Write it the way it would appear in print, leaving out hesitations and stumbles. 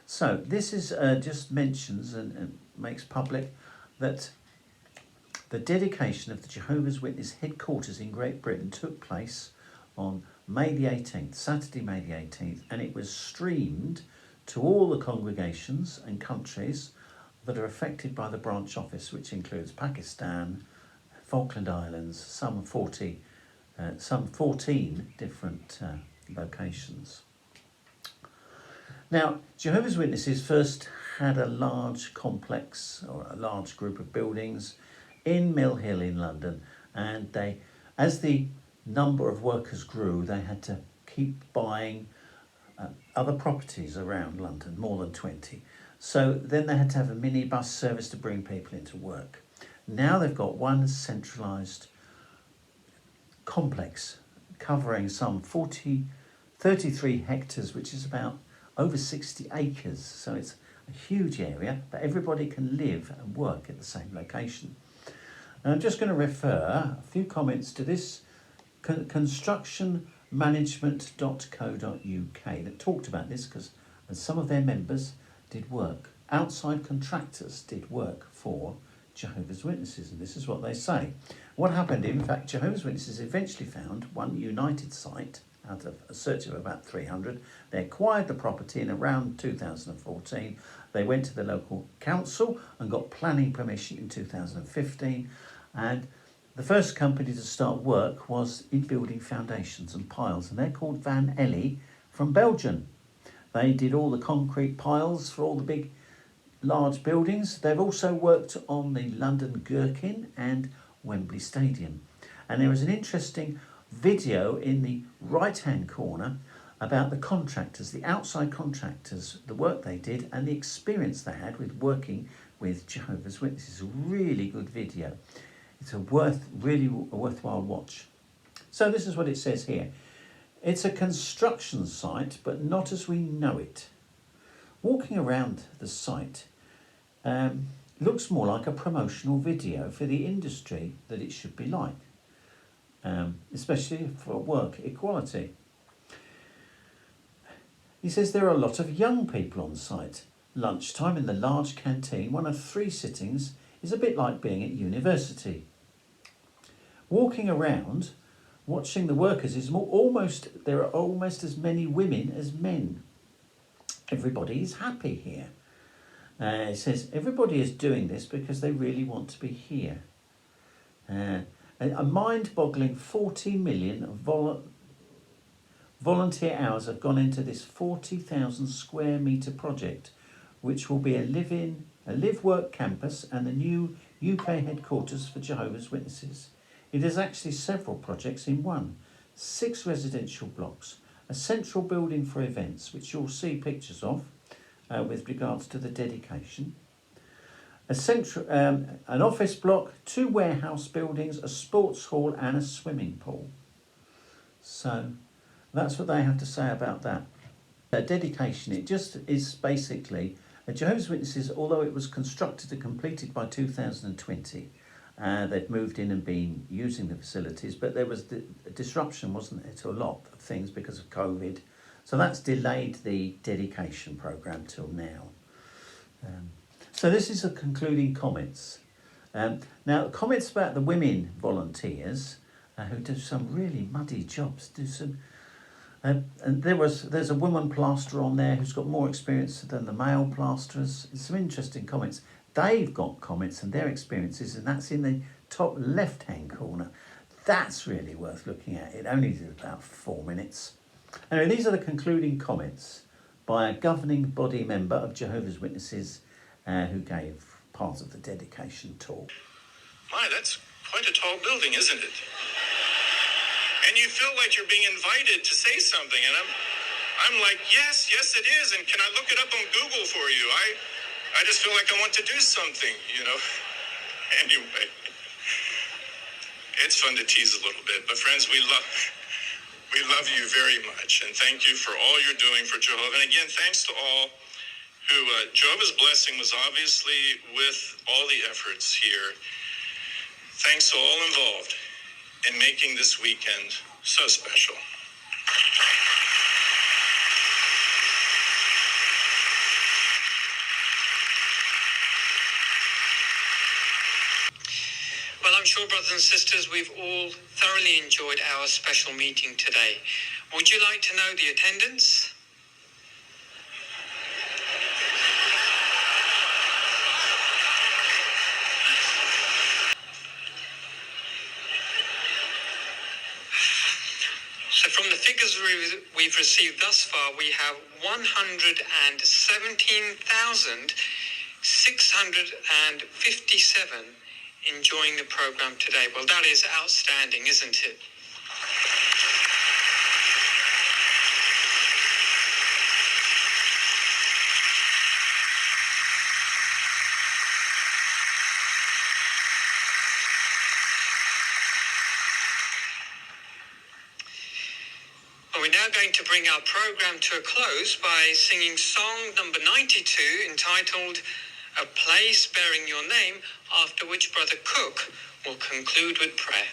So this is just mentions and makes public that the dedication of the Jehovah's Witness headquarters in Great Britain took place on May the 18th, Saturday, May the 18th, and it was streamed to all the congregations and countries that are affected by the branch office, which includes Pakistan, Falkland Islands, some 14 different locations. Now, Jehovah's Witnesses first had a large complex or a large group of buildings in Mill Hill in London, and as the number of workers grew, they had to keep buying other properties around London, more than 20. So then they had to have a minibus service to bring people into work. Now they've got one centralised complex covering some 33 hectares, which is about over 60 acres. So it's a huge area, but everybody can live and work at the same location. And I'm just going to refer a few comments to this constructionmanagement.co.uk that talked about this, because some of their members did work. Outside contractors did work for Jehovah's Witnesses, and this is what they say. What happened, in fact, Jehovah's Witnesses eventually found one united site out of a search of about 300. They acquired the property in around 2014. They went to the local council and got planning permission in 2015, and the first company to start work was in building foundations and piles, and they're called Van Elly from Belgium. They did all the concrete piles for all the big, large buildings. They've also worked on the London Gherkin and Wembley Stadium. And there was an interesting video in the right-hand corner about the contractors, the outside contractors, the work they did and the experience they had with working with Jehovah's Witnesses. A really good video. It's really a worthwhile watch. So this is what it says here. It's a construction site, but not as we know it. Walking around the site looks more like a promotional video for the industry that it should be like, especially for work equality. He says there are a lot of young people on site. Lunchtime in the large canteen, one of 3 sittings, is a bit like being at university. Walking around, watching the workers there are almost as many women as men. Everybody is happy here. It says everybody is doing this because they really want to be here. A mind-boggling 40 million volunteer hours have gone into this 40,000 square metre project, which will be a live-work campus and the new UK headquarters for Jehovah's Witnesses. It is actually several projects in one. 6 residential blocks, a central building for events, which you'll see pictures of with regards to the dedication, an office block, 2 warehouse buildings, a sports hall and a swimming pool. So that's what they have to say about that. Dedication, it just is basically Jehovah's Witnesses, although it was constructed and completed by 2020, they've moved in and been using the facilities, but there was disruption, wasn't there, to a lot of things because of COVID. So that's delayed the dedication programme till now. So this is the concluding comments. Now, comments about the women volunteers who do some really muddy jobs, and there's a woman plasterer on there who's got more experience than the male plasterers. Some interesting comments. They've got comments and their experiences, and that's in the top left-hand corner. That's really worth looking at. It only did about 4 minutes. Anyway, these are the concluding comments by a governing body member of Jehovah's Witnesses who gave part of the dedication talk. My, that's quite a tall building, isn't it? And you feel like you're being invited to say something, and I'm like, yes, it is, and can I look it up on Google for you? I just feel like I want to do something, you know. Anyway, it's fun to tease a little bit, but friends, we love you very much, and thank you for all you're doing for Jehovah. And again, thanks to all who, Jehovah's blessing was obviously with all the efforts here. Thanks to all involved in making this weekend so special. I'm sure, brothers and sisters, we've all thoroughly enjoyed our special meeting today. Would you like to know the attendance? So from the figures we've received thus far, we have 117,657 enjoying the program today. Well, that is outstanding, isn't it? Well, we're now going to bring our program to a close by singing song number 92, entitled "A Place Bearing Your Name," after which Brother Cook will conclude with prayer.